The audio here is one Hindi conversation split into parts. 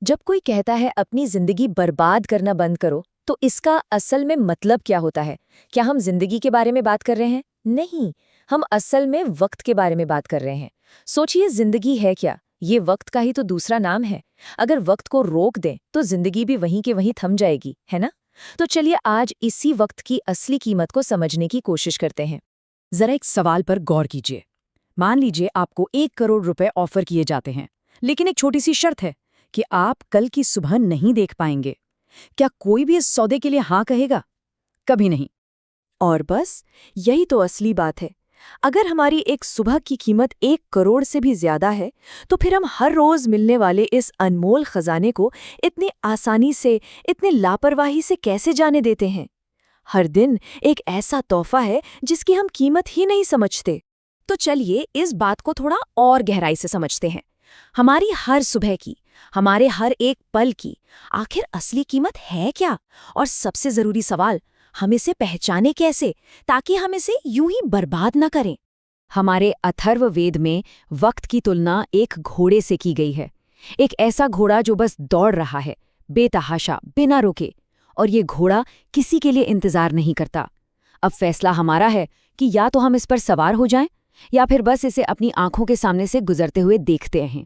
जब कोई कहता है अपनी जिंदगी बर्बाद करना बंद करो, तो इसका असल में मतलब क्या होता है? क्या हम जिंदगी के बारे में बात कर रहे हैं? नहीं, हम असल में वक्त के बारे में बात कर रहे हैं। सोचिए, जिंदगी है क्या? ये वक्त का ही तो दूसरा नाम है। अगर वक्त को रोक दें तो जिंदगी भी वहीं के वहीं थम जाएगी, है ना? तो चलिए आज इसी वक्त की असली कीमत को समझने की कोशिश करते हैं। जरा एक सवाल पर गौर कीजिए। मान लीजिए आपको 1 करोड़ रुपए ऑफर किए जाते हैं, लेकिन एक छोटी सी शर्त है कि आप कल की सुबह नहीं देख पाएंगे। क्या कोई भी इस सौदे के लिए हाँ कहेगा? कभी नहीं। और बस यही तो असली बात है। अगर हमारी एक सुबह की कीमत 1 करोड़ से भी ज्यादा है, तो फिर हम हर रोज मिलने वाले इस अनमोल खजाने को इतनी आसानी से, इतने लापरवाही से कैसे जाने देते हैं? हर दिन एक ऐसा तोहफा है जिसकी हम कीमत ही नहीं समझते। तो चलिए इस बात को थोड़ा और गहराई से समझते हैं। हमारी हर सुबह की, हमारे हर एक पल की आखिर असली कीमत है क्या? और सबसे जरूरी सवाल, हम इसे पहचाने कैसे ताकि हम इसे यूं ही बर्बाद न करें? हमारे अथर्ववेद में वक्त की तुलना एक घोड़े से की गई है। एक ऐसा घोड़ा जो बस दौड़ रहा है, बेतहाशा, बिना रुके। और ये घोड़ा किसी के लिए इंतजार नहीं करता। अब फैसला हमारा है कि या तो हम इस पर सवार हो जाएं या फिर बस इसे अपनी आंखों के सामने से गुजरते हुए देखते हैं।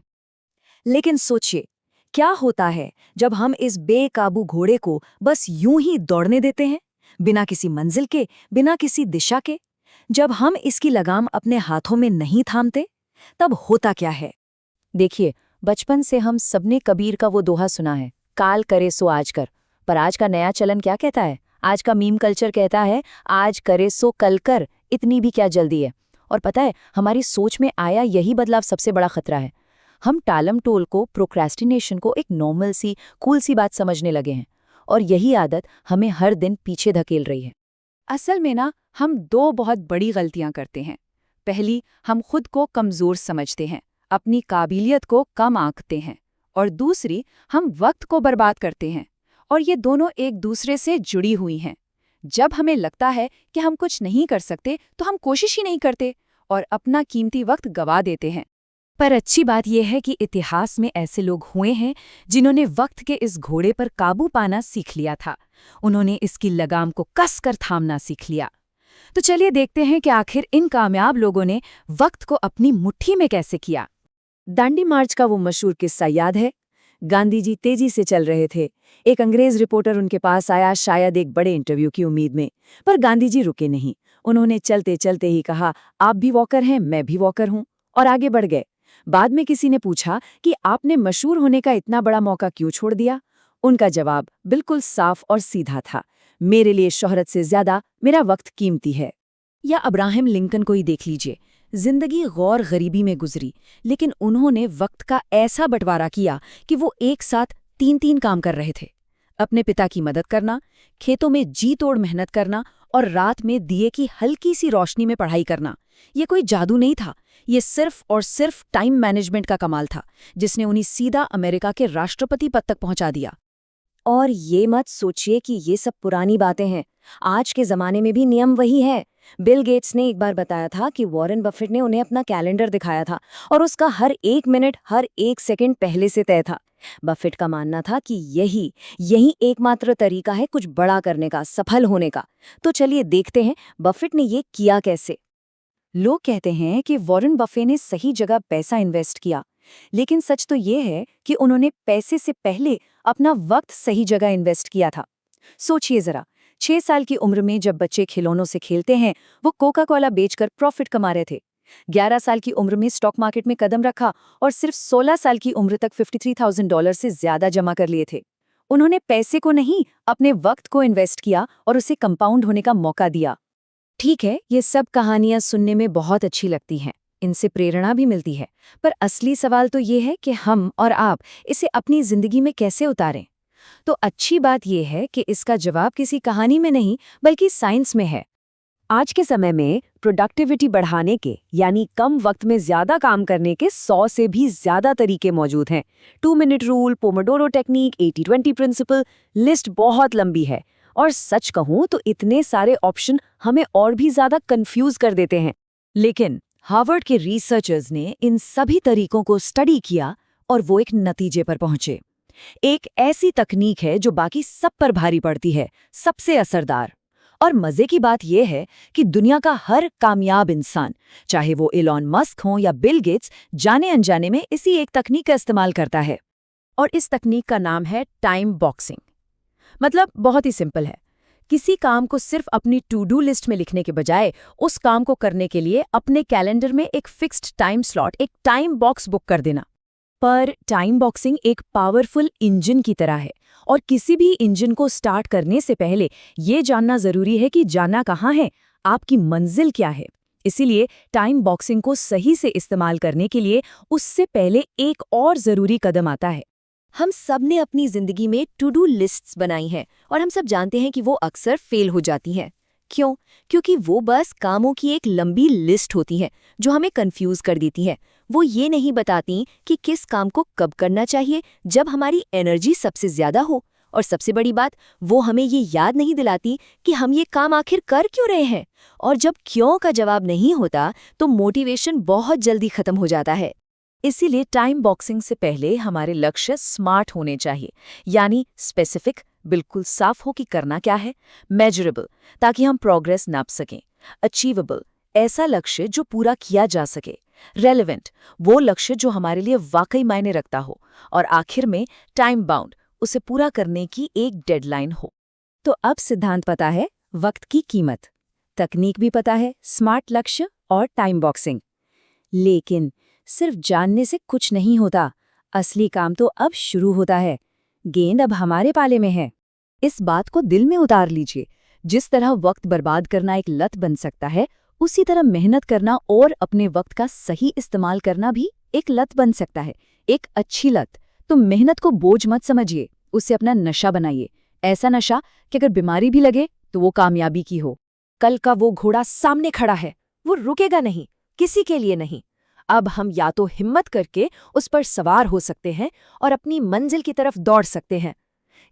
लेकिन सोचिए, क्या होता है जब हम इस बेकाबू घोड़े को बस यूं ही दौड़ने देते हैं, बिना किसी मंजिल के, बिना किसी दिशा के? जब हम इसकी लगाम अपने हाथों में नहीं थामते, तब होता क्या है? देखिए, बचपन से हम सबने कबीर का वो दोहा सुना है, काल करे सो आज कर। पर आज का नया चलन क्या कहता है? आज का मीम कल्चर कहता है, आज करे सो कल कर, इतनी भी क्या जल्दी है? और पता है, हमारी सोच में आया यही बदलाव सबसे बड़ा खतरा है। हम टालम टोल को, प्रोक्रेस्टिनेशन को एक नॉर्मल सी, कूल सी बात समझने लगे हैं। और यही आदत हमें हर दिन पीछे धकेल रही है। असल में ना, हम दो बहुत बड़ी गलतियां करते हैं। पहली, हम खुद को कमज़ोर समझते हैं, अपनी काबिलियत को कम आंकते हैं। और दूसरी, हम वक्त को बर्बाद करते हैं। और ये दोनों एक दूसरे से जुड़ी हुई हैं। जब हमें लगता है कि हम कुछ नहीं कर सकते, तो हम कोशिश ही नहीं करते और अपना कीमती वक्त गवा देते हैं। पर अच्छी बात यह है कि इतिहास में ऐसे लोग हुए हैं जिन्होंने वक्त के इस घोड़े पर काबू पाना सीख लिया था। उन्होंने इसकी लगाम को कसकर थामना सीख लिया। तो चलिए देखते हैं कि आखिर इन कामयाब लोगों ने वक्त को अपनी मुट्ठी में कैसे किया। दांडी मार्च का वो मशहूर किस्सा याद है? गांधी जी तेजी से चल रहे थे। एक अंग्रेज रिपोर्टर उनके पास आया, शायद एक बड़े इंटरव्यू की उम्मीद में। पर गांधी जी रुके नहीं। उन्होंने चलते चलते ही कहा, आप भी वॉकर हैं, मैं भी वॉकर हूं, और आगे बढ़ गए। बाद में किसी ने पूछा कि आपने मशहूर होने का इतना बड़ा मौका क्यों छोड़ दिया? उनका जवाब बिल्कुल साफ और सीधा था, मेरे लिए शोहरत से ज्यादा मेरा वक्त कीमती है। या अब्राहम लिंकन को ही देख लीजिए। जिंदगी गौर गरीबी में गुजरी, लेकिन उन्होंने वक्त का ऐसा बंटवारा किया कि वो एक साथ 3-3 काम कर रहे थे। अपने पिता की मदद करना, खेतों में जी तोड़ मेहनत करना और रात में दिए की हल्की सी रोशनी में पढ़ाई करना। ये कोई जादू नहीं था, ये सिर्फ और सिर्फ टाइम मैनेजमेंट का कमाल था, जिसने उन्हें सीधा अमेरिका के राष्ट्रपति पद तक पहुंचा दिया। और ये मत सोचिए कि ये सब पुरानी बातें हैं। आज के ज़माने में भी नियम वही है। बिल गेट्स ने एक बार बताया था कि वॉरेन बफेट ने उन्हें अपना कैलेंडर दिखाया था और उसका हर एक मिनट, हर एक सेकंड पहले से तय था। बफेट का मानना था कि यही एकमात्र तरीका है कुछ बड़ा करने का, सफल होने का। तो चलिए देखते हैं बफेट ने ये किया कैसे। लोग कहते हैं कि वॉरेन बफे ने सही जगह पैसा इन्वेस्ट किया, लेकिन सच तो ये है कि उन्होंने पैसे से पहले अपना वक्त सही जगह इन्वेस्ट किया था। सोचिए जरा, 6 साल की उम्र में जब बच्चे खिलौनों से खेलते हैं, वो कोका कोला बेचकर प्रॉफिट कमा रहे थे। 11 साल की उम्र में स्टॉक मार्केट में कदम रखा और सिर्फ 16 साल की उम्र तक $53,000 से ज्यादा जमा कर लिए थे। उन्होंने पैसे को नहीं, अपने वक्त को इन्वेस्ट किया और उसे कंपाउंड होने का मौका दिया। ठीक है, ये सब कहानियां सुनने में बहुत अच्छी लगती हैं, इनसे प्रेरणा भी मिलती है। पर असली सवाल तो ये है कि हम और आप इसे अपनी जिंदगी में कैसे उतारें। तो अच्छी बात यह है कि इसका जवाब किसी कहानी में नहीं, बल्कि साइंस में है। आज के समय में प्रोडक्टिविटी बढ़ाने के, यानी कम वक्त में ज्यादा काम करने के 100 से भी ज्यादा तरीके मौजूद हैं। 2 minute rule, pomodoro technique, 80-20 principle, list बहुत लंबी है। और सच कहूं तो इतने सारे ऑप्शन हमें और भी ज्यादा कंफ्यूज कर देते हैं। लेकिन हार्वर्ड के रिसर्चर्स ने इन सभी तरीकों को स्टडी किया और वो एक नतीजे पर पहुंचे। एक ऐसी तकनीक है जो बाकी सब पर भारी पड़ती है, सबसे असरदार। और मजे की बात यह है कि दुनिया का हर कामयाब इंसान, चाहे वो इलॉन मस्क हो या बिल गेट्स, जाने अनजाने में इसी एक तकनीक का इस्तेमाल करता है। और इस तकनीक का नाम है टाइम बॉक्सिंग। मतलब बहुत ही सिंपल है। किसी काम को सिर्फ अपनी टू डू लिस्ट में लिखने के बजाय उस काम को करने के लिए अपने कैलेंडर में एक फिक्स्ड टाइम स्लॉट, एक टाइम बॉक्स बुक कर देना। पर टाइम बॉक्सिंग एक पावरफुल इंजन की तरह है, और किसी भी इंजन को स्टार्ट करने से पहले ये जानना जरूरी है कि जाना कहाँ है, आपकी मंजिल क्या है। इसीलिए टाइम बॉक्सिंग को सही से इस्तेमाल करने के लिए उससे पहले एक और जरूरी कदम आता है। हम सब ने अपनी जिंदगी में टू डू लिस्ट्स बनाई हैं और हम सब जानते हैं कि वो अक्सर फेल हो जाती हैं। क्यों? क्योंकि वो बस कामों की एक लंबी लिस्ट होती है जो हमें कंफ्यूज कर देती है। वो ये नहीं बताती कि किस काम को कब करना चाहिए जब हमारी एनर्जी सबसे ज्यादा हो, और सबसे बड़ी बात, वो हमें ये याद नहीं दिलाती कि हम ये काम आखिर कर क्यों रहे हैं। और जब क्यों का जवाब नहीं होता तो मोटिवेशन बहुत जल्दी खत्म हो जाता है। इसीलिए टाइम बॉक्सिंग से पहले हमारे लक्ष्य स्मार्ट होने चाहिए, यानी स्पेसिफिक, बिल्कुल साफ हो कि करना क्या है, मेजरेबल ताकि हम प्रोग्रेस नाप सकें, अचीवेबल ऐसा लक्ष्य जो पूरा किया जा सके, रेलेवेंट वो लक्ष्य जो हमारे लिए वाकई मायने रखता हो, और आखिर में टाइम बाउंड, उसे पूरा करने की एक डेडलाइन हो। तो अब सिद्धांत पता है, वक्त की कीमत, तकनीक भी पता है, स्मार्ट लक्ष्य और टाइम बॉक्सिंग। लेकिन सिर्फ जानने से कुछ नहीं होता, असली काम तो अब शुरू होता है। गेंद अब हमारे पाले में है। इस बात को दिल में उतार लीजिए। जिस तरह वक्त बर्बाद करना एक लत बन सकता है, उसी तरह मेहनत करना और अपने वक्त का सही इस्तेमाल करना भी एक लत बन सकता है, एक अच्छी लत। तो मेहनत को बोझ मत समझिए, उसे अपना नशा बनाइए। ऐसा नशा कि अगर बीमारी भी लगे तो वो कामयाबी की हो। कल का वो घोड़ा सामने खड़ा है, वो रुकेगा नहीं, किसी के लिए नहीं। अब हम या तो हिम्मत करके उस पर सवार हो सकते हैं और अपनी मंजिल की तरफ दौड़ सकते हैं,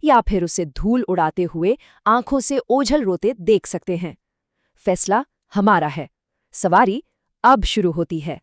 या फिर उसे धूल उड़ाते हुए आंखों से ओझल रोते देख सकते हैं। फैसला हमारा है। सवारी अब शुरू होती है।